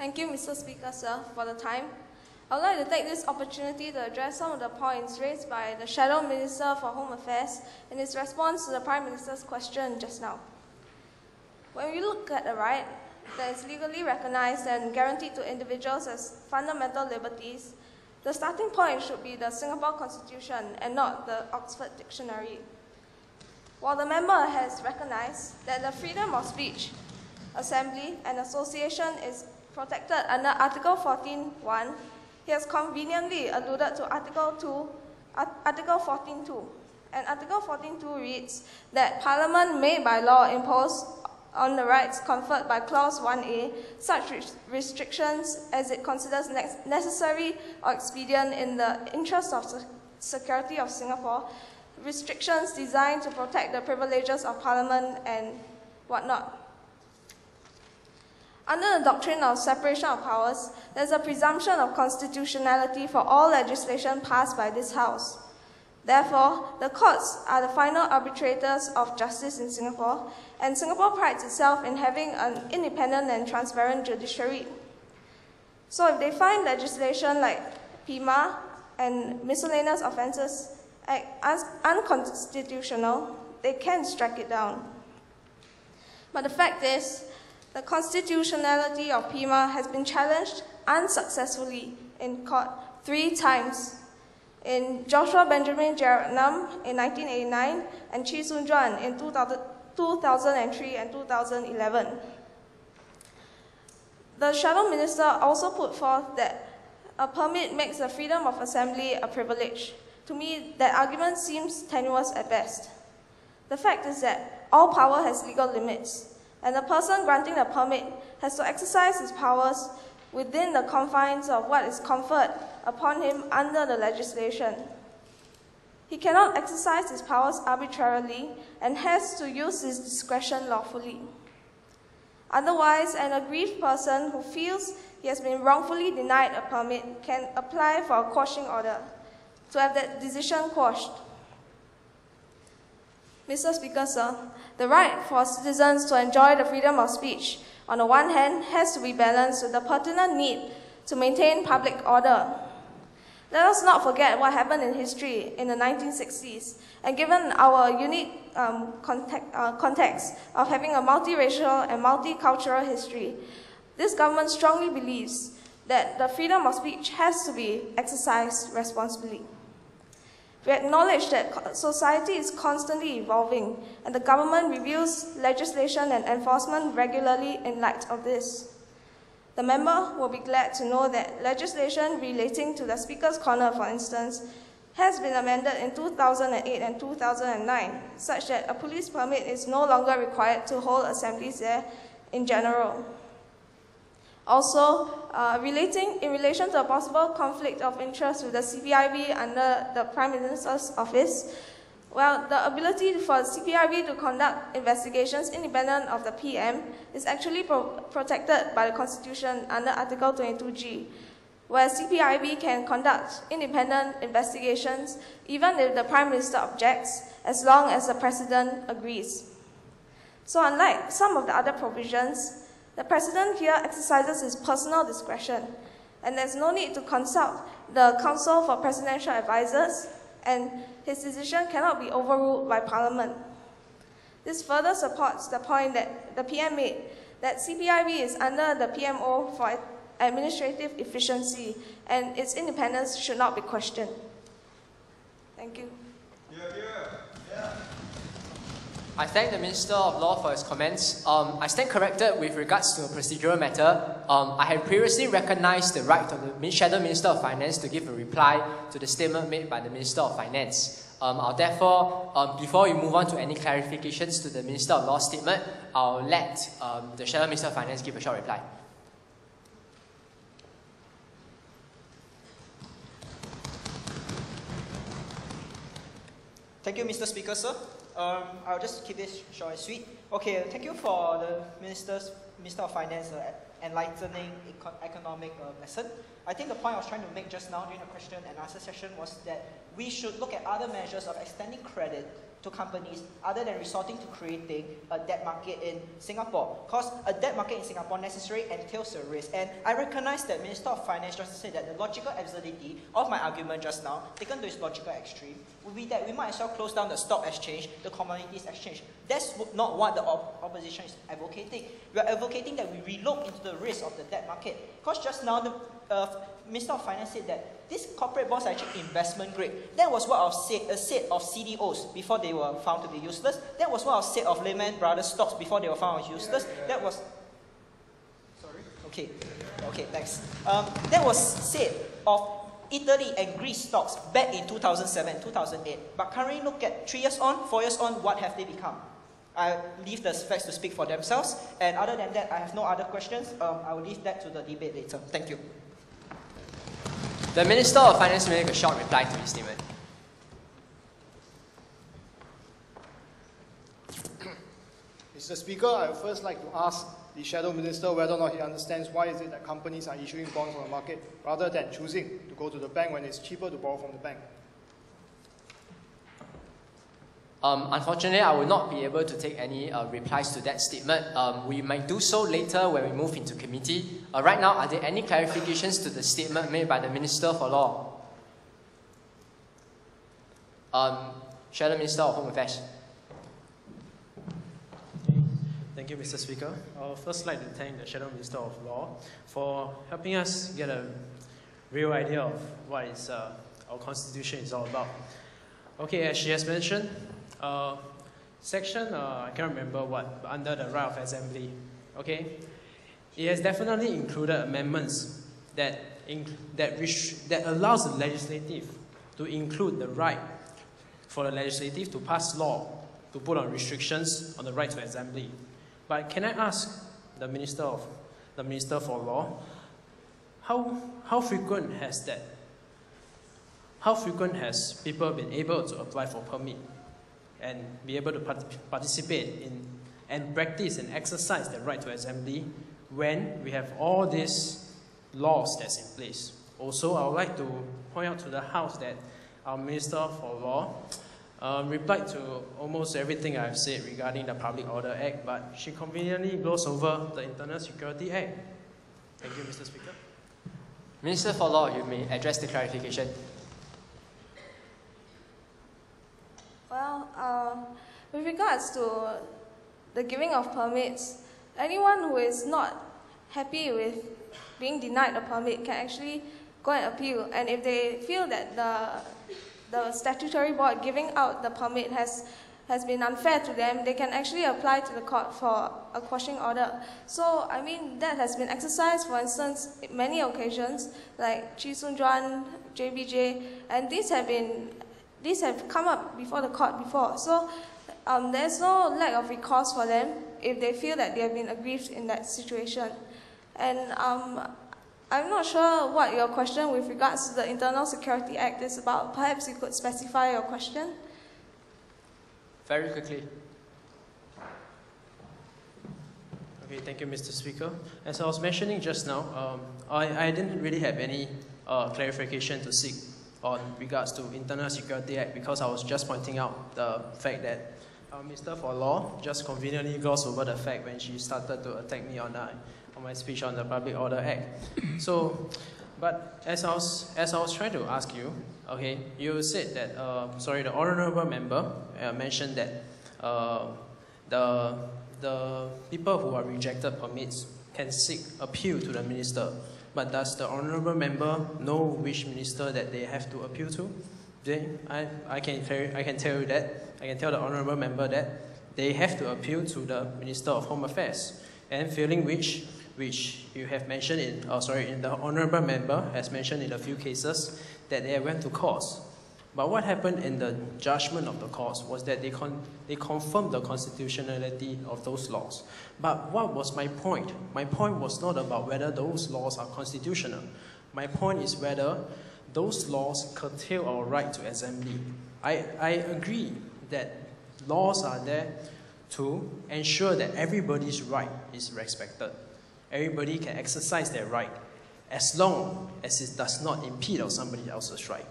Thank you, Mr. Speaker, sir, for the time. I would like to take this opportunity to address some of the points raised by the Shadow Minister for Home Affairs in his response to the Prime Minister's question just now. When we look at the right that is legally recognized and guaranteed to individuals as fundamental liberties, the starting point should be the Singapore Constitution and not the Oxford Dictionary. While the member has recognized that the freedom of speech, assembly, and association is protected under Article 14.1, he has conveniently alluded to Article 14.2. And Article 14.2 reads that Parliament may by law impose on the rights conferred by Clause 1A such restrictions as it considers necessary or expedient in the interest of security of Singapore, restrictions designed to protect the privileges of Parliament and whatnot. Under the doctrine of separation of powers, there is a presumption of constitutionality for all legislation passed by this House. Therefore, the courts are the final arbitrators of justice in Singapore, and Singapore prides itself in having an independent and transparent judiciary. So if they find legislation like PIMA and Miscellaneous Offences Act as unconstitutional, they can strike it down. But the fact is, the constitutionality of PIMA has been challenged unsuccessfully in court 3 times. In Joshua Benjamin Jeratnam in 1989 and Chee Soon Juan in 2003 and 2011. The Shadow Minister also put forth that a permit makes the freedom of assembly a privilege. To me, that argument seems tenuous at best. The fact is that all power has legal limits, and the person granting the permit has to exercise his powers within the confines of what is conferred upon him under the legislation. He cannot exercise his powers arbitrarily and has to use his discretion lawfully. Otherwise, an aggrieved person who feels he has been wrongfully denied a permit can apply for a quashing order to have that decision quashed. Mr. Speaker, sir, the right for citizens to enjoy the freedom of speech, on the one hand, has to be balanced with the pertinent need to maintain public order. Let us not forget what happened in history in the 1960s, and given our unique context of having a multiracial and multicultural history, this government strongly believes that the freedom of speech has to be exercised responsibly. We acknowledge that society is constantly evolving, and the government reviews legislation and enforcement regularly in light of this. The member will be glad to know that legislation relating to the Speaker's Corner, for instance, has been amended in 2008 and 2009, such that a police permit is no longer required to hold assemblies there in general. Also, in relation to a possible conflict of interest with the CPIB under the Prime Minister's office, well, the ability for CPIB to conduct investigations independent of the PM is actually protected by the Constitution under Article 22G, where CPIB can conduct independent investigations even if the Prime Minister objects, as long as the President agrees. So unlike some of the other provisions, the President here exercises his personal discretion, and there's no need to consult the Council for Presidential Advisers, and his decision cannot be overruled by Parliament. This further supports the point that the PM made, that CPIB is under the PMO for administrative efficiency, and its independence should not be questioned. Thank you. I thank the Minister of Law for his comments. I stand corrected with regards to a procedural matter. I had previously recognized the right of the Shadow Minister of Finance to give a reply to the statement made by the Minister of Finance. I'll therefore, before we move on to any clarifications to the Minister of Law's statement, I'll let the Shadow Minister of Finance give a short reply. Thank you, Mr. Speaker, sir. I'll just keep this short and sweet. Okay, thank you for the Minister of Finance enlightening economic lesson. I think the point I was trying to make just now during the question and answer session was that we should look at other measures of extending credit to companies other than resorting to creating a debt market in Singapore. Because a debt market in Singapore necessarily entails a risk. And I recognize that Minister of Finance just said that the logical absurdity of my argument just now, taken to its logical extreme, would be that we might as well close down the stock exchange, the commodities exchange. That's not what the opposition is advocating. We are advocating that we relook into the risk of the debt market. Because just now the Minister of Finance said that these corporate bonds are actually investment grade. That was what was said of CDOs before they were found to be useless. That was what was said of Lehman Brothers stocks before they were found as useless. That was... Sorry? Okay, thanks. That was said of Italy and Greece stocks back in 2007, 2008. But currently look at 3 years on, 4 years on, what have they become? I leave the facts to speak for themselves. And other than that, I have no other questions. I will leave that to the debate later. Thank you. The Minister of Finance will make a short reply to his statement. Mr. Speaker, I would first like to ask the Shadow Minister whether or not he understands why is it that companies are issuing bonds on the market rather than choosing to go to the bank when it's cheaper to borrow from the bank. Unfortunately, I will not be able to take any replies to that statement. We might do so later when we move into committee. Right now, are there any clarifications to the statement made by the Minister for Law? Shadow Minister of Home Affairs. Thank you, Mr. Speaker. I would first like to thank the Shadow Minister of Law for helping us get a real idea of what is, our Constitution is all about. Okay, as she has mentioned, section, I can't remember what, but under the right of assembly, okay? It has definitely included amendments that allows the legislative to include the right for the legislative to pass law to put on restrictions on the right to assembly. But can I ask the Minister for Law, how frequent has that? How frequent has people been able to apply for permit and be able to participate in and practice and exercise their right to assembly when we have all these laws that's in place? Also, I would like to point out to the House that our Minister for Law replied to almost everything I've said regarding the Public Order Act, but she conveniently glossed over the Internal Security Act. Thank you, Mr. Speaker. Minister for Law, you may address the clarification. Well, with regards to the giving of permits, anyone who is not happy with being denied a permit can actually go and appeal. And if they feel that the statutory board giving out the permit has been unfair to them, they can actually apply to the court for a quashing order. So, I mean, that has been exercised, for instance, in many occasions, like Chee Soon Juan, JBJ, and these have come up before the court before. So, there's no lack of recourse for them if they feel that they have been aggrieved in that situation. And I'm not sure what your question with regards to the Internal Security Act is about. Perhaps you could specify your question? Very quickly. Okay, thank you, Mr. Speaker. As I was mentioning just now, I didn't really have any clarification to seek on regards to Internal Security Act because I was just pointing out the fact that our Minister for Law just conveniently glossed over the fact when she started to attack me on my speech on the Public Order Act. So, but as I was trying to ask you, okay, you said that, the honourable member mentioned that the people who are rejected permits can seek appeal to the minister. But does the honourable member know which minister that they have to appeal to? Then I can tell you that. I can tell the honourable member that they have to appeal to the Minister of Home Affairs, and failing which you have mentioned in the honourable member has mentioned in a few cases that they went to courts. But what happened in the judgment of the courts was that they confirmed the constitutionality of those laws. But what was my point? My point was not about whether those laws are constitutional. My point is whether those laws curtail our right to assembly. I agree that laws are there to ensure that everybody's right is respected. Everybody can exercise their right as long as it does not impede on somebody else's right.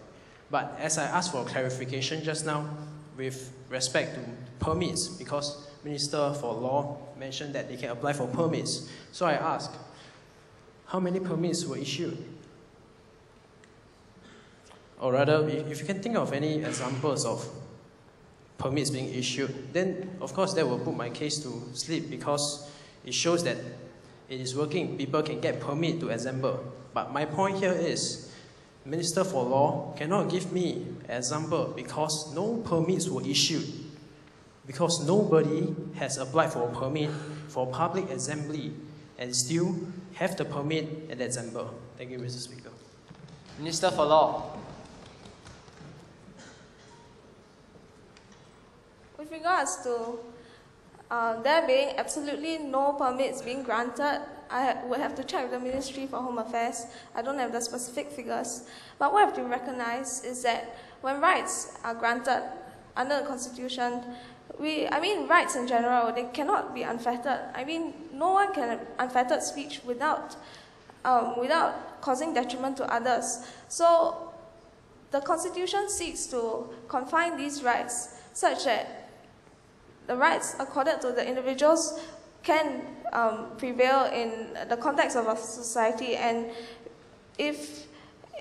But as I asked for clarification just now with respect to permits, because Minister for Law mentioned that they can apply for permits. So I asked, how many permits were issued? Or rather, if you can think of any examples of permits being issued, then of course that will put my case to sleep, because it shows that it is working. People can get permit to assemble. But my point here is, Minister for Law cannot give me an example because no permits were issued, because nobody has applied for a permit for public assembly and still have the permit and assemble. Thank you, Mr. Speaker. Minister for Law. With regards to there being absolutely no permits being granted, I would have to check with the Ministry for Home Affairs. I don't have the specific figures. But what I have to recognize is that when rights are granted under the Constitution, rights in general, they cannot be unfettered. No one can have unfettered speech without causing detriment to others. So the Constitution seeks to confine these rights such that the rights accorded to the individuals can prevail in the context of a society, and if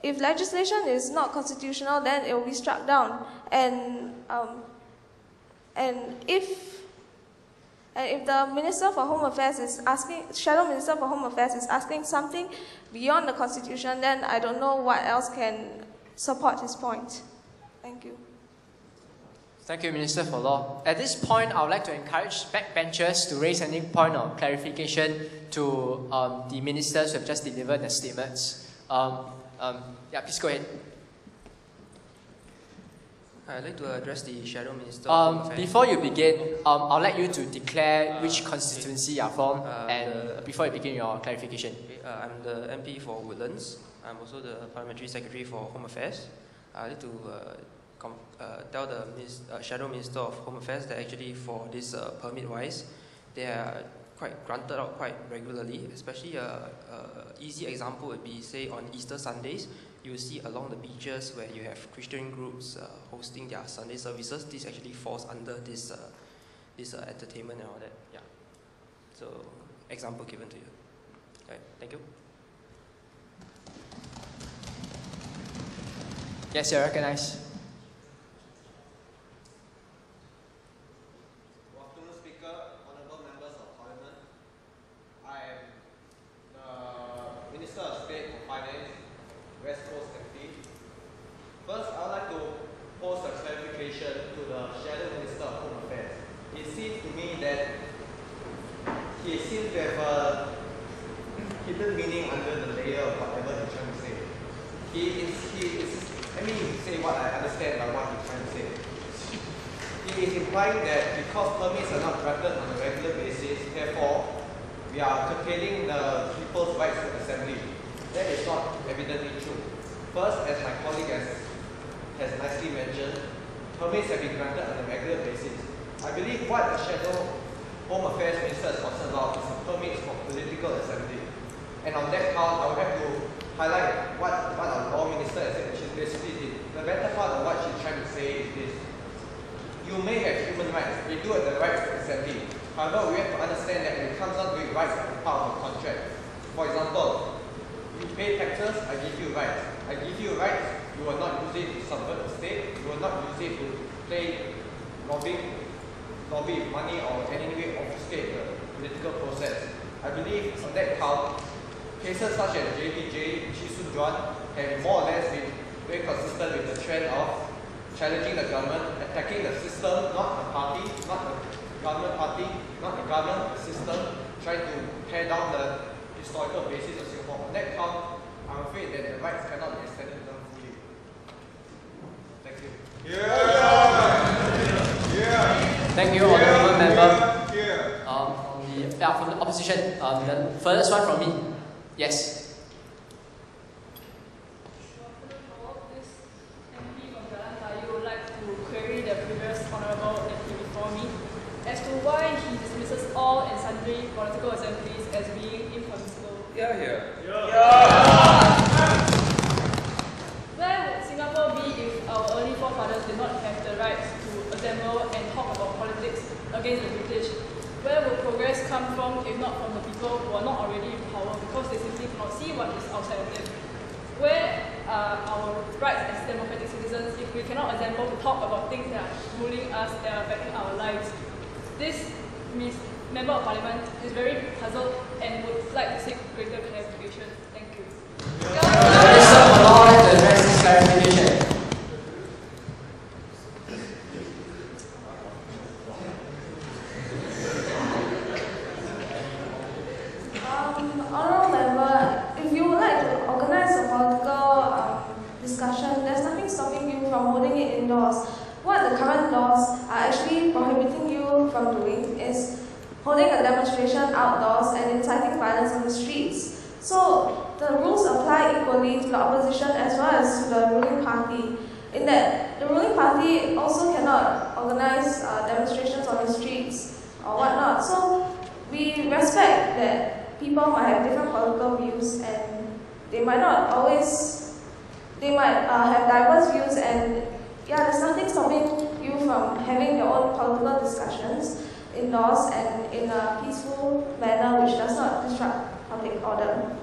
legislation is not constitutional, then it will be struck down. And if the Minister for Home Affairs is asking, Shadow Minister for Home Affairs is asking something beyond the Constitution, then I don't know what else can support his point. Thank you. Thank you, Minister for Law. At this point, I would like to encourage backbenchers to raise any point of clarification to the ministers who have just delivered their statements. Yeah, please go ahead. I'd like to address the Shadow Minister. Before you begin, I'd like you to declare which constituency you are from, and before you begin your clarification. I'm the MP for Woodlands. I'm also the Parliamentary Secretary for Home Affairs. I'd like to tell the Shadow Minister of Home Affairs that actually for this permit-wise, they are quite granted out quite regularly. Especially easy example would be, say, on Easter Sundays, you will see along the beaches where you have Christian groups hosting their Sunday services. This actually falls under this entertainment and all that. Yeah. So, example given to you. All right. Thank you. Yes, you're recognized. That because permits are not granted on a regular basis, therefore, we are curtailing the people's rights to assembly. That is not evidently true. First, as my colleague has nicely mentioned, permits have been granted on a regular basis. I believe what the Shadow Home Affairs Minister is concerned about is permits for political assembly. And on that count, I would have to highlight what our Law Minister has said. She's basically the better part of what she's trying to say is this. You may have human rights, we do have the rights to assembly. However, we have to understand that when it comes down to it, rights are part of a contract. For example, you pay taxes, I give you rights. I give you rights, you will not use it to subvert the state, you will not use it to lobby money or in any way obfuscate the political process. I believe on that count, cases such as JBJ, Chee Soon Juan have more or less been very consistent with the trend of challenging the government, attacking the system, not the party, not the government party, not the government, the system, trying to tear down the historical basis of Singapore. On that count, I'm afraid that the rights cannot be extended to them fully. Thank you. Thank you, Honourable Member. From the opposition, the furthest one from me. Yes. As to why he dismisses all and sundry political assemblies as being forefathers did not have the rights to assemble and talk about politics against the British. Where would progress come from if not from the people who are not already in power because they simply cannot see what is outside of them? Where are our rights as democratic citizens if we cannot assemble to talk about things that are ruling us, that are affecting our lives? This Member of Parliament is very puzzled and would like to seek greater clarification. Thank you. Minister for Law to address this clarification. Honourable Member, if you would like to organise a political discussion, there's nothing stopping you from holding it indoors. What the current laws are actually prohibiting you from doing is holding a demonstration outdoors and inciting violence on the streets. So the rules apply equally to the opposition as well as to the ruling party, in that the ruling party also cannot organise demonstrations on the streets or whatnot. So we respect that people might have different political views and they might not always, they might have diverse views, and yeah, there's nothing stopping you from having your own political discussions indoors and in a peaceful manner which does not disrupt public order.